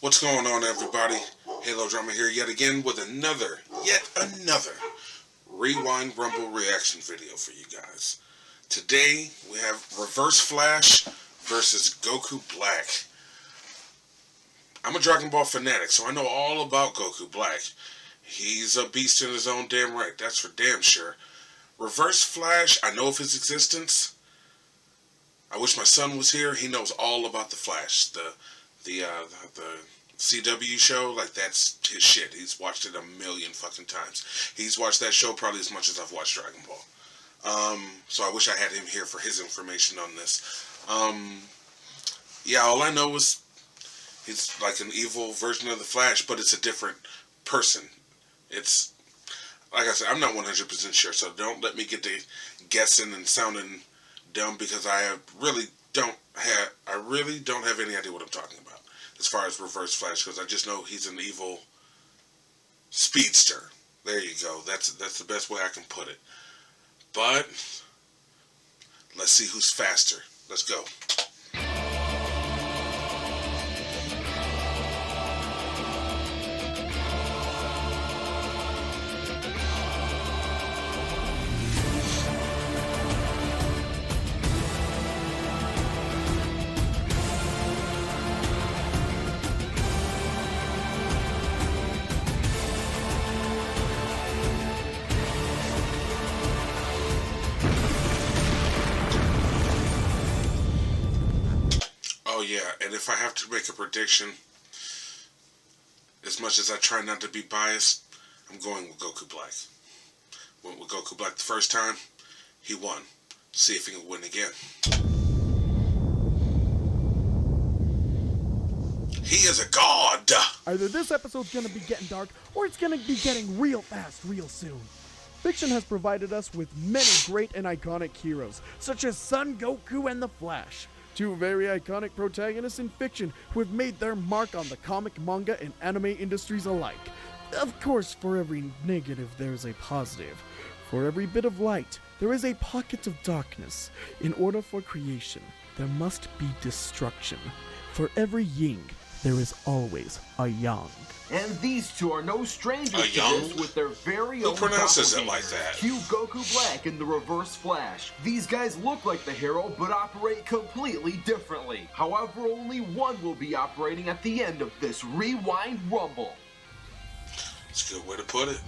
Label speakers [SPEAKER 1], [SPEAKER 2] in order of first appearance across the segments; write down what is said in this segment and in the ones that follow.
[SPEAKER 1] What's going on, everybody? Halo Drama here yet again with another Rewind Rumble reaction video for you guys. Today we have Reverse Flash versus Goku Black. I'm a Dragon Ball fanatic, so I know all about Goku Black. He's a beast in his own damn right, that's for damn sure. Reverse Flash, I know of his existence. I wish my son was here. He knows all about the Flash. The CW show, like, that's his shit. He's watched it a million fucking times. He's watched that show probably as much as I've watched Dragon Ball. So I wish I had him here for his information on this. Yeah, all I know is he's like an evil version of the Flash, but it's a different person. It's, like I said, I'm not 100% sure, so don't let me get to guessing and sounding dumb, because I really don't have any idea what I'm talking about as far as Reverse Flash goes. I just know he's an evil speedster. There you go. That's the best way I can put it. But let's see who's faster. Let's go. Oh yeah, and if I have to make a prediction, as much as I try not to be biased, I'm going with Goku Black. Went with Goku Black the first time, he won. See if he can win again. He is a god!
[SPEAKER 2] Either this episode's gonna be getting dark, or it's gonna be getting real fast real soon. Fiction has provided us with many great and iconic heroes, such as Son Goku and the Flash. Two very iconic protagonists in fiction who have made their mark on the comic, manga, and anime industries alike. Of course, for every negative there's a positive. For every bit of light, there is a pocket of darkness. In order for creation, there must be destruction. For every yin, there is always a yang.
[SPEAKER 3] And these two are no strangers to this with their very own
[SPEAKER 1] Who pronounces it like that?
[SPEAKER 3] Cue Goku Black and the Reverse Flash. These guys look like the hero, but operate completely differently. However, only one will be operating at the end of this Rewind Rumble.
[SPEAKER 1] That's a good way to put it.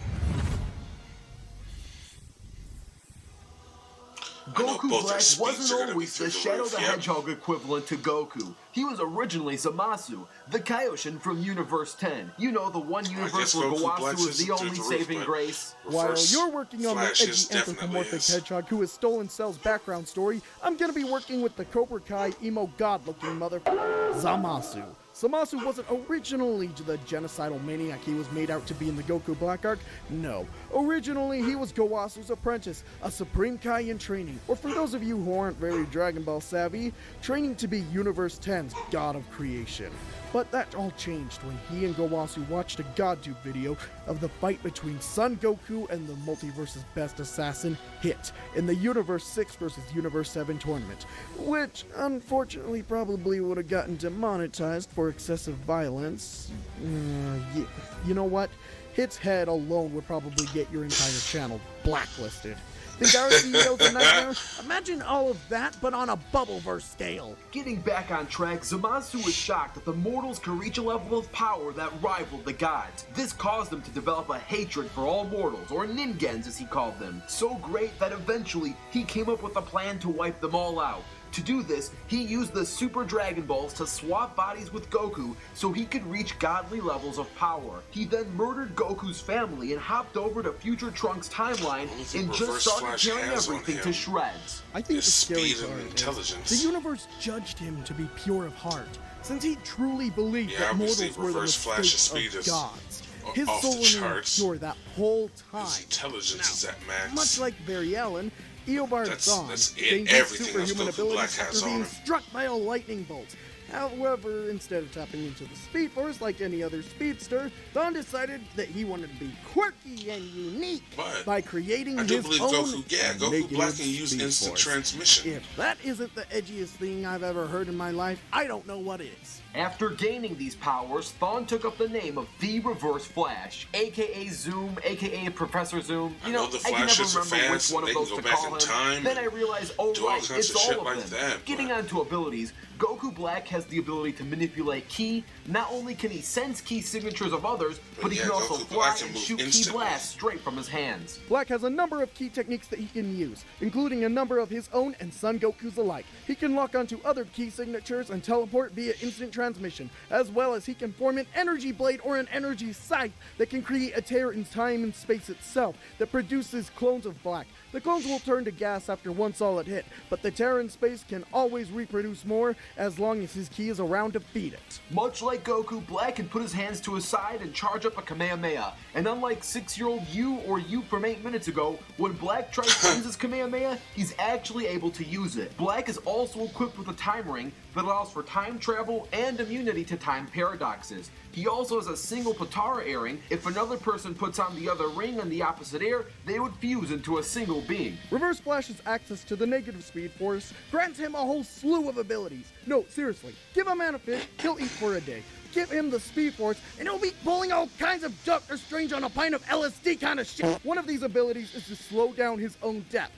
[SPEAKER 3] Goku Black wasn't always the Shadow the Hedgehog equivalent to Goku. He was originally Zamasu, the Kaioshin from Universe 10. You know, the one universe where Gowasu is the only saving grace.
[SPEAKER 2] While you're working on the edgy anthropomorphic hedgehog who has stolen Cell's background story, I'm gonna be working with the Cobra Kai emo god-looking motherfucker, Zamasu. Zamasu wasn't originally the genocidal maniac he was made out to be in the Goku Black arc. No. Originally, he was Gowasu's apprentice, a Supreme Kai in training, or for those of you who aren't very Dragon Ball savvy, training to be Universe 10's God of Creation. But that all changed when he and Gowasu watched a GodTube video of the fight between Son Goku and the Multiverse's best assassin, Hit, in the Universe 6 vs. Universe 7 tournament, which unfortunately probably would have gotten demonetized for excessive violence. You know what? Hit's head alone would probably get your entire channel blacklisted. Think our CEO's a nightmare? Imagine all of that, but on a Bubbleverse scale.
[SPEAKER 3] Getting back on track, Zamasu was shocked that the mortals could reach a level of power that rivaled the gods. This caused him to develop a hatred for all mortals, or Ningens as he called them, so great that eventually he came up with a plan to wipe them all out. To do this, he used the Super Dragon Balls to swap bodies with Goku so he could reach godly levels of power. He then murdered Goku's family and hopped over to Future Trunks' timeline and just started tearing everything to shreds.
[SPEAKER 2] I think the scary
[SPEAKER 1] speed and
[SPEAKER 2] part
[SPEAKER 1] intelligence.
[SPEAKER 2] is the universe judged him to be pure of heart, since he truly believed that mortals were the mistakes of gods. His soul remained pure that whole time.
[SPEAKER 1] His intelligence is at max.
[SPEAKER 2] Much like Barry Allen, Eobard Thawne gained his superhuman abilities after being struck by a lightning bolt. However, instead of tapping into the Speed Force like any other speedster, Thawne decided that he wanted to be quirky and unique by creating his own
[SPEAKER 1] Goku Black can use instant transmission.
[SPEAKER 2] If that isn't the edgiest thing I've ever heard in my life, I don't know what is.
[SPEAKER 3] After gaining these powers, Thawne took up the name of the Reverse Flash, aka Zoom, aka Professor Zoom.
[SPEAKER 1] I can never remember which one of those to call him.
[SPEAKER 3] Then I realized, oh right, it's all of them. Getting
[SPEAKER 1] on
[SPEAKER 3] to abilities, Goku Black has the ability to manipulate ki. Not only can he sense ki signatures of others, but he can also fly and shoot ki blasts straight from his hands.
[SPEAKER 2] Black has a number of ki techniques that he can use, including a number of his own and Son Goku's alike. He can lock onto other ki signatures and teleport via instant transmission, as well as he can form an energy blade or an energy scythe that can create a tear in time and space itself that produces clones of Black. The clones will turn to gas after one solid hit, but the tear in space can always reproduce more as long as his ki is around to feed it.
[SPEAKER 3] Much like Goku, Black can put his hands to his side and charge up a Kamehameha. And unlike 6-year-old you or you from 8 minutes ago, when Black tries to use his Kamehameha, he's actually able to use it. Black is also equipped with a time ring that allows for time travel and immunity to time paradoxes. He also has a single Potara airing. If another person puts on the other ring on the opposite air, they would fuse into a single being.
[SPEAKER 2] Reverse Flash's access to the negative speed force grants him a whole slew of abilities. No, seriously, give a man a fish, he'll eat for a day. Give him the speed force, and he'll be pulling all kinds of Doctor Strange on a pint of LSD kind of shit. One of these abilities is to slow down his own death.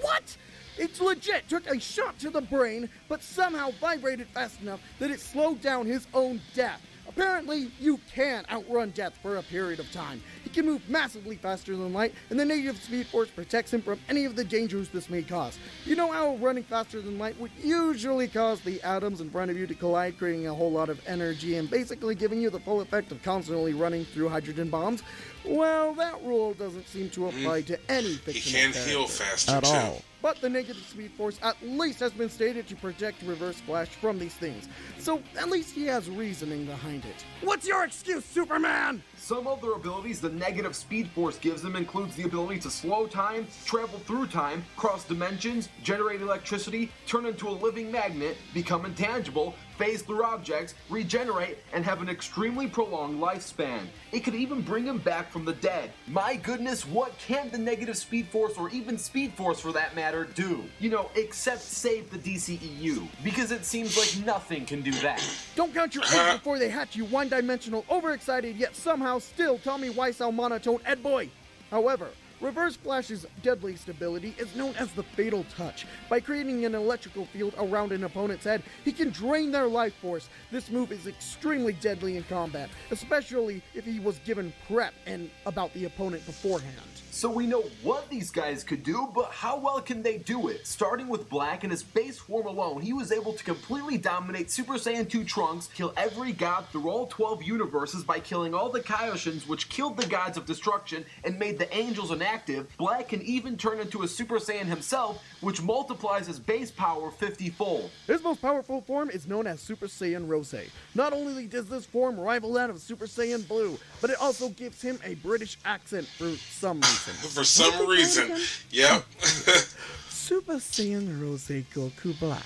[SPEAKER 2] What? It's legit took a shot to the brain, but somehow vibrated fast enough that it slowed down his own death. Apparently, you can outrun death for a period of time. He can move massively faster than light, and the negative speed force protects him from any of the dangers this may cause. You know how running faster than light would usually cause the atoms in front of you to collide, creating a whole lot of energy and basically giving you the full effect of constantly running through hydrogen bombs? Well, that rule doesn't seem to apply to any fictional
[SPEAKER 1] character. He can heal faster,
[SPEAKER 2] at all. But the negative speed force at least has been stated to protect Reverse Flash from these things. So at least he has reasoning behind it. What's your excuse, Superman?
[SPEAKER 3] Some other abilities the negative speed force gives him includes the ability to slow time, travel through time, cross dimensions, generate electricity, turn into a living magnet, become intangible, phase through objects, regenerate, and have an extremely prolonged lifespan. It could even bring him back from the dead. My goodness, what can't the negative speed force, or even speed force for that matter, do? You know, except save the DCEU, because it seems like nothing can do that.
[SPEAKER 2] Don't count your eggs before they hatch, you one-dimensional, overexcited, yet somehow still Tommy Wiseau monotone Ed Boy. However, Reverse Flash's deadliest ability is known as the Fatal Touch. By creating an electrical field around an opponent's head, he can drain their life force. This move is extremely deadly in combat, especially if he was given prep and about the opponent beforehand.
[SPEAKER 3] So we know what these guys could do, but how well can they do it? Starting with Black, in his base form alone, he was able to completely dominate Super Saiyan 2 Trunks, kill every god through all 12 universes by killing all the Kaioshins, which killed the gods of destruction and made the angels inactive. Black can even turn into a Super Saiyan himself, which multiplies his base power 50-fold.
[SPEAKER 2] His most powerful form is known as Super Saiyan Rose. Not only does this form rival that of Super Saiyan Blue, but it also gives him a British accent for some reason.
[SPEAKER 1] For some reason. Yep.
[SPEAKER 2] Super Saiyan Rose Goku Black.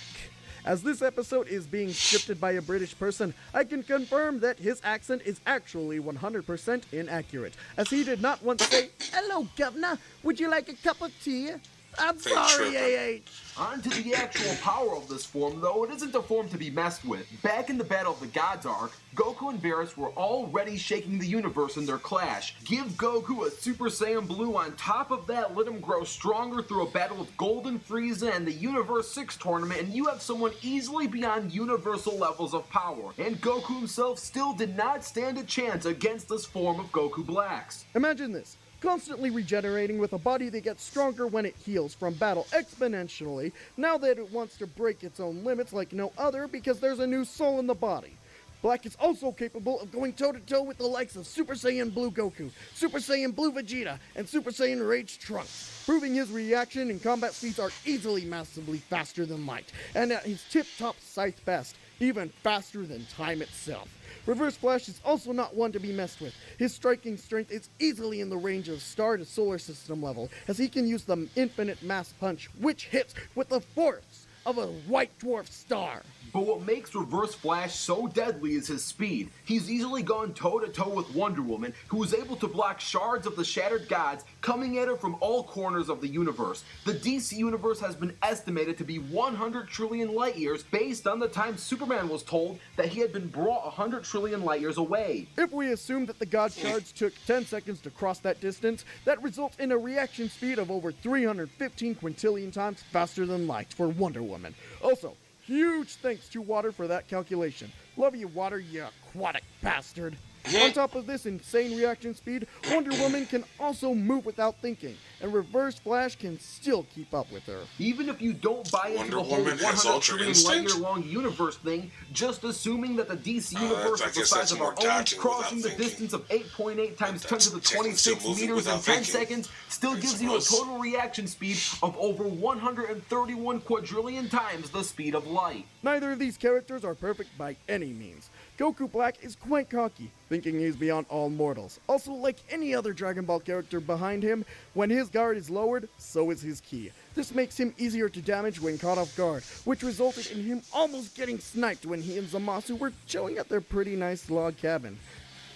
[SPEAKER 2] As this episode is being scripted by a British person, I can confirm that his accent is actually 100% inaccurate, as he did not once say, "Hello, Governor, would you like a cup of tea?" I'm sorry, AH.
[SPEAKER 3] On to the actual power of this form, though, it isn't a form to be messed with. Back in the Battle of the Gods arc, Goku and Varys were already shaking the universe in their clash. Give Goku a Super Saiyan Blue on top of that, let him grow stronger through a battle with Golden Frieza and the Universe 6 tournament, and you have someone easily beyond universal levels of power. And Goku himself still did not stand a chance against this form of Goku Blacks.
[SPEAKER 2] Imagine this. Constantly regenerating with a body that gets stronger when it heals from battle exponentially, now that it wants to break its own limits like no other because there's a new soul in the body. Black is also capable of going toe-to-toe with the likes of Super Saiyan Blue Goku, Super Saiyan Blue Vegeta, and Super Saiyan Rage Trunks, proving his reaction and combat speeds are easily massively faster than light, and at his tip-top scythe best, even faster than time itself. Reverse Flash is also not one to be messed with. His striking strength is easily in the range of star to solar system level, as he can use the infinite mass punch, which hits with the force of a white dwarf star.
[SPEAKER 3] But what makes Reverse Flash so deadly is his speed. He's easily gone toe-to-toe with Wonder Woman, who is able to block shards of the Shattered Gods coming at her from all corners of the universe. The DC universe has been estimated to be 100 trillion light years based on the time Superman was told that he had been brought 100 trillion light years away.
[SPEAKER 2] If we assume that the God shards took 10 seconds to cross that distance, that results in a reaction speed of over 315 quintillion times faster than light for Wonder Woman. Also, huge thanks to Water for that calculation. Love you, Water, you aquatic bastard. On top of this insane reaction speed, Wonder Woman can also move without thinking, and Reverse Flash can still keep up with her.
[SPEAKER 3] Even if you don't buy into the whole 100 trillion light year long universe thing, just assuming that the DC universe is the size of our own, crossing the distance of 8.8 times 10 to the 26 meters in 10 seconds still gives you a total reaction speed of over 131 quadrillion times the speed of light.
[SPEAKER 2] Neither of these characters are perfect by any means. Goku Black is quite cocky, thinking he's beyond all mortals. Also, like any other Dragon Ball character behind him, when his guard is lowered, so is his ki. This makes him easier to damage when caught off guard, which resulted in him almost getting sniped when he and Zamasu were chilling at their pretty nice log cabin.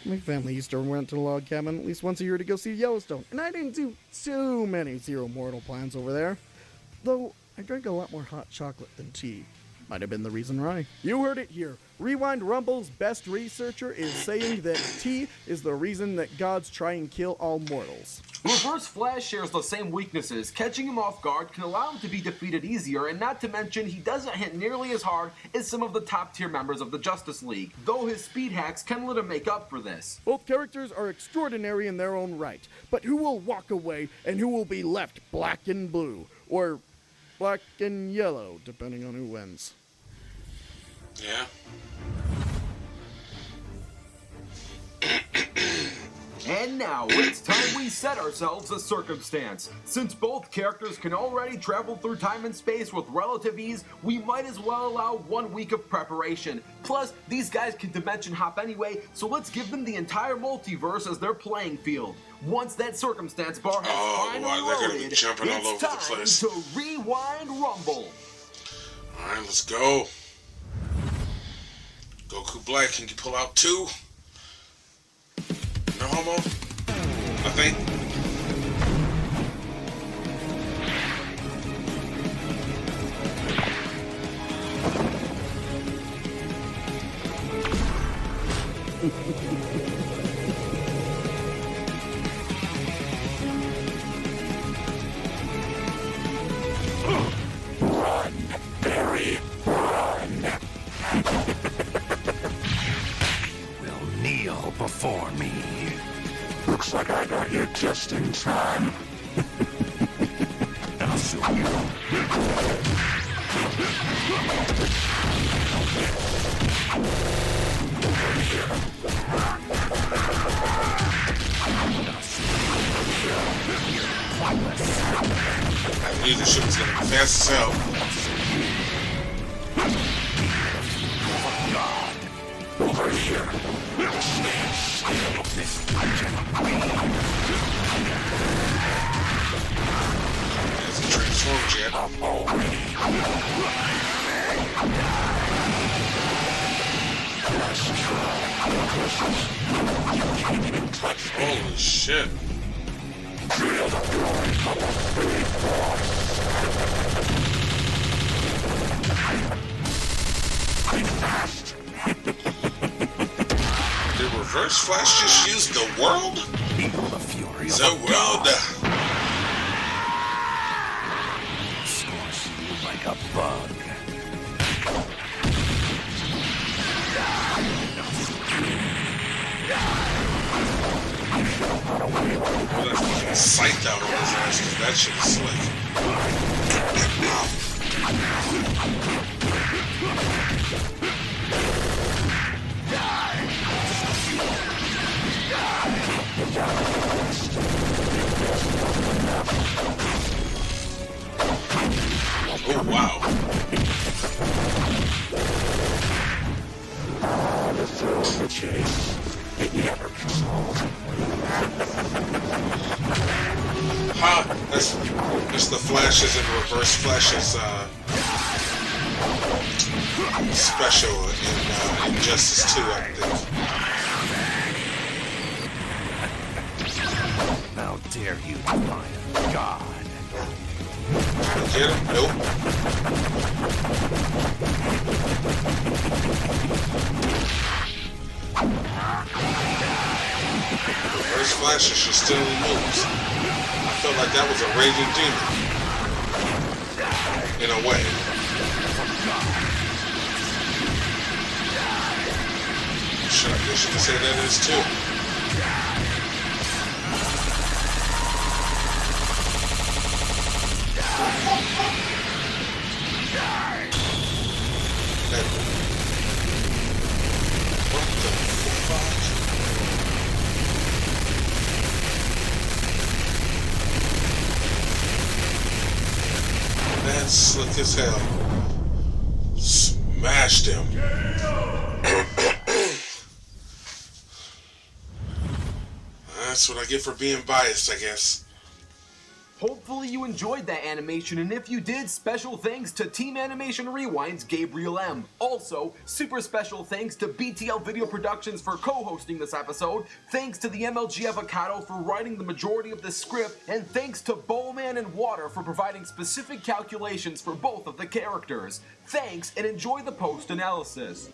[SPEAKER 2] My family used to rent to a log cabin at least once a year to go see Yellowstone, and I didn't do too many Zero Mortal plans over there. Though, I drank a lot more hot chocolate than tea. Might have been the reason why. You heard it here. Rewind Rumble's best researcher is saying that tea is the reason that gods try and kill all mortals.
[SPEAKER 3] Reverse Flash shares the same weaknesses. Catching him off guard can allow him to be defeated easier, and not to mention he doesn't hit nearly as hard as some of the top tier members of the Justice League, though his speed hacks can let him make up for this.
[SPEAKER 2] Both characters are extraordinary in their own right, but who will walk away and who will be left black and blue, or black and yellow, depending on who wins.
[SPEAKER 1] Yeah.
[SPEAKER 3] And now, it's time we set ourselves a circumstance. Since both characters can already travel through time and space with relative ease, we might as well allow 1 week of preparation. Plus, these guys can dimension hop anyway, so let's give them the entire multiverse as their playing field. Once that circumstance bar has finally loaded, it's time to Rewind Rumble.
[SPEAKER 1] Alright, let's go. Goku Black, can you pull out 2? No homo? Nothing?
[SPEAKER 4] Run, Barry, run! Kneel before me. Looks like I got you just in time. I'll show you.
[SPEAKER 1] I knew this shit was gonna be fast as hell.
[SPEAKER 4] Over here. This
[SPEAKER 1] Hasn't transformed yet. Holy shit. Did Reverse Flash just use the world?
[SPEAKER 4] the fury of
[SPEAKER 1] The world.
[SPEAKER 4] Scorch you like a bug.
[SPEAKER 1] Well, that fucking sight out on his ass, 'cause that shit is slick. Oh, wow.
[SPEAKER 4] The thrill of the chase. It never comes home.
[SPEAKER 1] Huh? That's the Flashes and Reverse Flashes, special in Injustice 2, I think.
[SPEAKER 5] How dare you defy a god?
[SPEAKER 1] Get him? Nope. Reverse Flash is just still moves. I felt like that was a raging demon. In a way. Sure, I guess you can say that is too. What the fuck? That's slick as hell. Smashed him. That's what I get for being biased, I guess.
[SPEAKER 3] Hopefully you enjoyed that animation, and if you did, special thanks to Team Animation Rewind's Gabriel M. Also, super special thanks to BTL Video Productions for co-hosting this episode, thanks to the MLG Avocado for writing the majority of the script, and thanks to Bowman and Water for providing specific calculations for both of the characters. Thanks, and enjoy the post-analysis.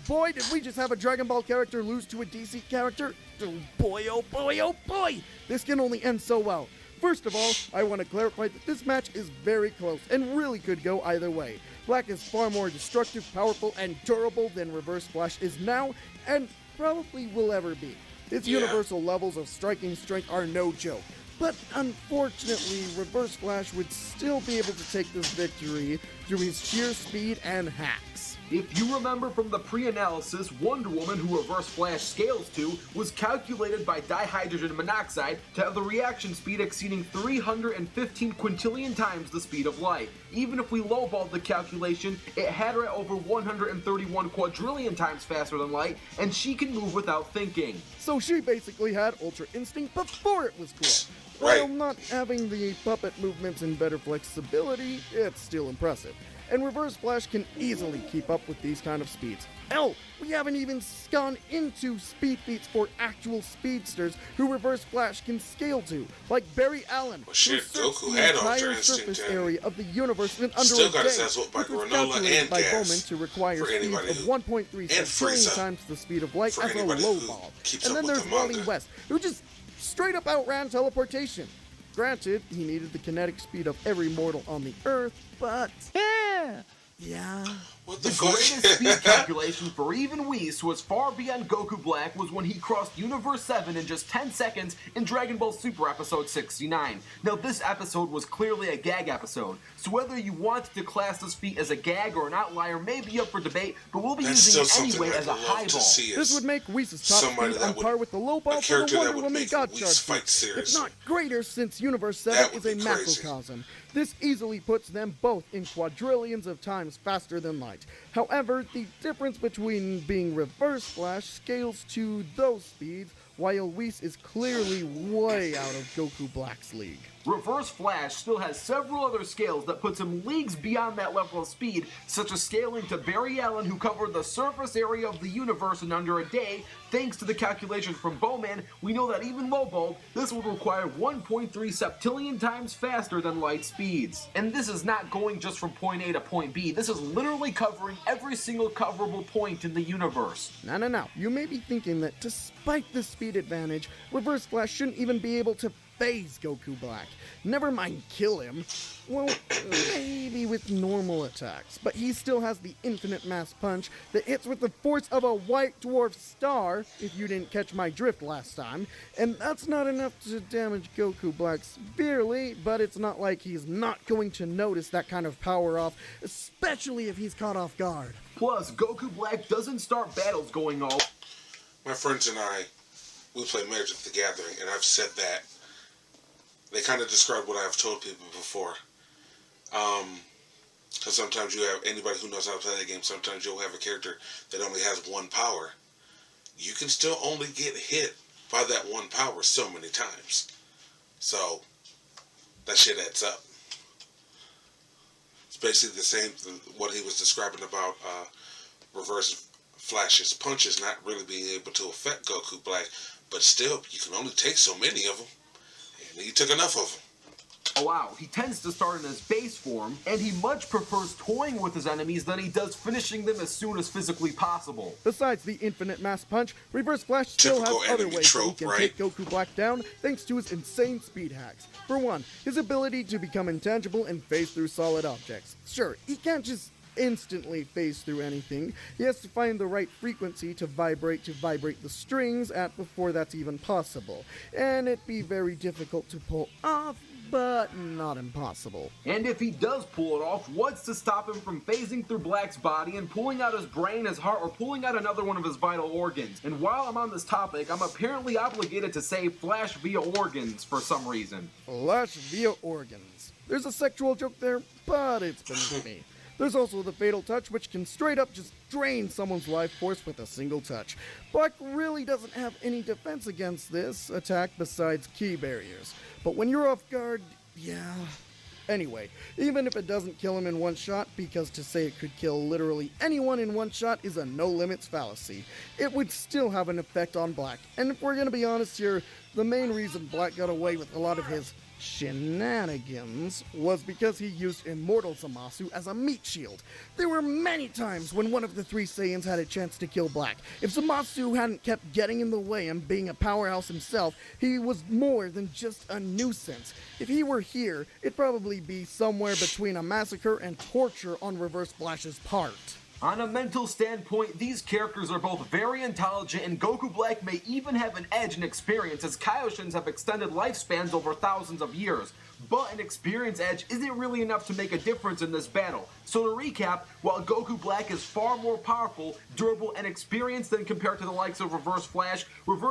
[SPEAKER 2] Boy, did we just have a Dragon Ball character lose to a DC character? Oh boy, oh boy, oh boy! This can only end so well. First of all, I want to clarify that this match is very close and really could go either way. Black is far more destructive, powerful, and durable than Reverse Flash is now, and probably will ever be. His universal levels of striking strength are no joke. But unfortunately, Reverse Flash would still be able to take this victory through his sheer speed and hacks.
[SPEAKER 3] If you remember from the pre-analysis, Wonder Woman, who Reverse Flash scales to, was calculated by dihydrogen monoxide to have the reaction speed exceeding 315 quintillion times the speed of light. Even if we lowballed the calculation, it had her at over 131 quadrillion times faster than light, and she can move without thinking.
[SPEAKER 2] So she basically had Ultra Instinct before it was cool.
[SPEAKER 1] Right.
[SPEAKER 2] While not having the puppet movements and better flexibility, it's still impressive. And Reverse Flash can easily keep up with these kind of speeds. Hell, we haven't even gone into speed feats for actual speedsters who Reverse Flash can scale to, like Barry Allen,
[SPEAKER 1] Well, shit,
[SPEAKER 2] who searched
[SPEAKER 1] Goku
[SPEAKER 2] the
[SPEAKER 1] had
[SPEAKER 2] entire
[SPEAKER 1] Ultra Instinct
[SPEAKER 2] surface
[SPEAKER 1] and
[SPEAKER 2] area of the universe in under
[SPEAKER 1] still
[SPEAKER 2] a
[SPEAKER 1] got
[SPEAKER 2] day,
[SPEAKER 1] his ass whooped by
[SPEAKER 2] which was
[SPEAKER 1] Granola
[SPEAKER 2] calculated
[SPEAKER 1] and
[SPEAKER 2] by
[SPEAKER 1] Gas
[SPEAKER 2] Bowman to require
[SPEAKER 1] for
[SPEAKER 2] speeds
[SPEAKER 1] anybody
[SPEAKER 2] of
[SPEAKER 1] who-
[SPEAKER 2] 1.3
[SPEAKER 1] and
[SPEAKER 2] septillion
[SPEAKER 1] Frieza
[SPEAKER 2] times the speed of light
[SPEAKER 1] for
[SPEAKER 2] as a
[SPEAKER 1] anybody
[SPEAKER 2] low
[SPEAKER 1] who
[SPEAKER 2] ball.
[SPEAKER 1] keeps
[SPEAKER 2] And
[SPEAKER 1] up
[SPEAKER 2] then
[SPEAKER 1] with
[SPEAKER 2] there's
[SPEAKER 1] the
[SPEAKER 2] Wally
[SPEAKER 1] manga.
[SPEAKER 2] West, who just straight up outran teleportation. Granted, he needed the kinetic speed of every mortal on the Earth, but yeah.
[SPEAKER 1] What the
[SPEAKER 3] The
[SPEAKER 1] fuck?
[SPEAKER 3] greatest speed calculation for even Whis, who was far beyond Goku Black, was when he crossed Universe 7 in just 10 seconds in Dragon Ball Super Episode 69. Now, this episode was clearly a gag episode, so whether you want to class this feat as a gag or an outlier may be up for debate, but we'll be
[SPEAKER 1] That's
[SPEAKER 3] using
[SPEAKER 1] still
[SPEAKER 3] it
[SPEAKER 1] something
[SPEAKER 3] anyway
[SPEAKER 1] I'd
[SPEAKER 3] as a
[SPEAKER 1] love
[SPEAKER 3] high
[SPEAKER 1] to
[SPEAKER 3] ball.
[SPEAKER 1] see.
[SPEAKER 2] This would make Whis' top
[SPEAKER 1] somebody
[SPEAKER 2] speed
[SPEAKER 1] that
[SPEAKER 2] on
[SPEAKER 1] would-
[SPEAKER 2] par with the low
[SPEAKER 1] a
[SPEAKER 2] ball for the
[SPEAKER 1] character that
[SPEAKER 2] Wonder
[SPEAKER 1] would
[SPEAKER 2] Woman
[SPEAKER 1] make
[SPEAKER 2] God
[SPEAKER 1] Whis
[SPEAKER 2] Charge
[SPEAKER 1] fight
[SPEAKER 2] feat. If
[SPEAKER 1] seriously.
[SPEAKER 2] not greater, since Universe
[SPEAKER 1] That
[SPEAKER 2] 7
[SPEAKER 1] would
[SPEAKER 2] is a
[SPEAKER 1] be crazy.
[SPEAKER 2] macrocosm. This easily puts them both in quadrillions of times faster than light. However, the difference between being Reverse Flash scales to those speeds, while Whis is clearly way out of Goku Black's league.
[SPEAKER 3] Reverse Flash still has several other scales that puts him leagues beyond that level of speed, such as scaling to Barry Allen, who covered the surface area of the universe in under a day. Thanks to the calculations from Bowman, we know that even lowballed, this would require 1.3 septillion times faster than light speeds. And this is not going just from point A to point B, this is literally covering every single coverable point in the universe.
[SPEAKER 2] Now, you may be thinking that despite this speed advantage, Reverse Flash shouldn't even be able to phase Goku Black. Never mind kill him. Well, maybe with normal attacks, but he still has the infinite mass punch that hits with the force of a white dwarf star, if you didn't catch my drift last time, and that's not enough to damage Goku Black severely, but it's not like he's not going to notice that kind of power off, especially if he's caught off guard.
[SPEAKER 3] Plus, Goku Black doesn't start battles going all...
[SPEAKER 1] My friends and I, we play Magic the Gathering, and I've said that. They kind of describe what I've told people before. Because sometimes you have, anybody who knows how to play that game, sometimes you'll have a character that only has one power. You can still only get hit by that one power so many times. So that shit adds up. It's basically the same what he was describing about Reverse Flash's punches not really being able to affect Goku Black, but still you can only take so many of them, and he took enough of them.
[SPEAKER 3] Oh wow, he tends to start in his base form, and he much prefers toying with his enemies than he does finishing them as soon as physically possible.
[SPEAKER 2] Besides the infinite mass punch, Reverse Flash still
[SPEAKER 1] Typical
[SPEAKER 2] has other
[SPEAKER 1] enemy
[SPEAKER 2] ways
[SPEAKER 1] trope,
[SPEAKER 2] that he can
[SPEAKER 1] right?
[SPEAKER 2] take Goku Black down thanks to his insane speed hacks. For one, his ability to become intangible and phase through solid objects. Sure, he can't just instantly phase through anything. He has to find the right frequency to vibrate the strings at before that's even possible. And it'd be very difficult to pull off, but not impossible.
[SPEAKER 3] And if he does pull it off, what's to stop him from phasing through Black's body and pulling out his brain, his heart, or pulling out another one of his vital organs? And while I'm on this topic, I'm apparently obligated to say Flash via organs for some reason.
[SPEAKER 2] Flash via organs. There's a sexual joke there, but it's been me. There's also the Fatal Touch, which can straight up just drain someone's life force with a single touch. Black really doesn't have any defense against this attack besides ki barriers. But when you're off guard, yeah. Anyway, even if it doesn't kill him in one shot, because to say it could kill literally anyone in one shot is a no-limits fallacy, it would still have an effect on Black. And if we're gonna be honest here, the main reason Black got away with a lot of his shenanigans was because he used Immortal Zamasu as a meat shield. There were many times when one of the three Saiyans had a chance to kill Black. If Zamasu hadn't kept getting in the way and being a powerhouse himself, he was more than just a nuisance. If he were here, it'd probably be somewhere between a massacre and torture on Reverse Flash's part.
[SPEAKER 3] On a mental standpoint, these characters are both very intelligent, and Goku Black may even have an edge in experience, as Kaioshins have extended lifespans over thousands of years. But an experience edge isn't really enough to make a difference in this battle. So to recap, while Goku Black is far more powerful, durable, and experienced than compared to the likes of Reverse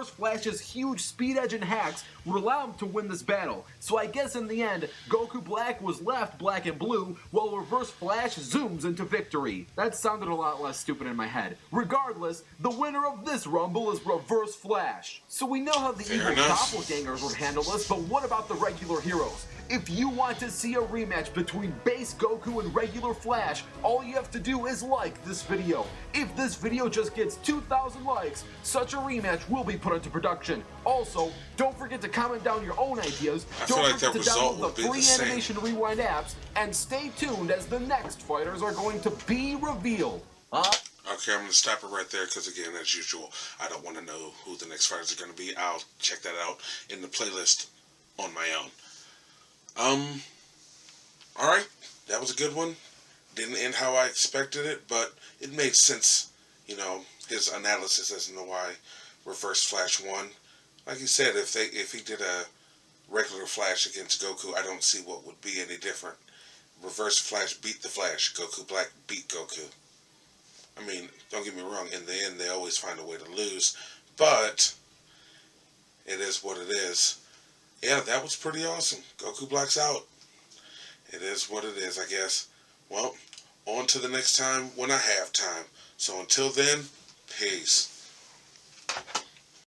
[SPEAKER 3] Flash's huge speed edge and hacks would allow him to win this battle. So I guess in the end, Goku Black was left black and blue, while Reverse Flash zooms into victory. That sounded a lot less stupid in my head. Regardless, the winner of this Rumble is Reverse Flash. So we know how the evil doppelgangers would handle this, but what about the regular heroes? If you want to see a rematch between base Goku and regular Flash, all you have to do is like this video. If this video just gets 2,000 likes, such a rematch will be put into production. Also, don't forget to comment down your own ideas, don't forget to download the free Animation Rewind apps, and stay tuned as the next fighters are going to be revealed.
[SPEAKER 1] Okay, I'm going to stop it right there because, again, as usual, I don't want to know who the next fighters are going to be. I'll check that out in the playlist on my own. Alright, that was a good one. Didn't end how I expected it, but it made sense, you know, his analysis as to why Reverse Flash won. Like you said, if he did a regular Flash against Goku, I don't see what would be any different. Reverse Flash beat the Flash. Goku Black beat Goku. I mean, don't get me wrong, in the end they always find a way to lose, but it is what it is. Yeah, that was pretty awesome. Goku Black's out. It is what it is, I guess. Well, on to the next time when I have time. So until then, peace.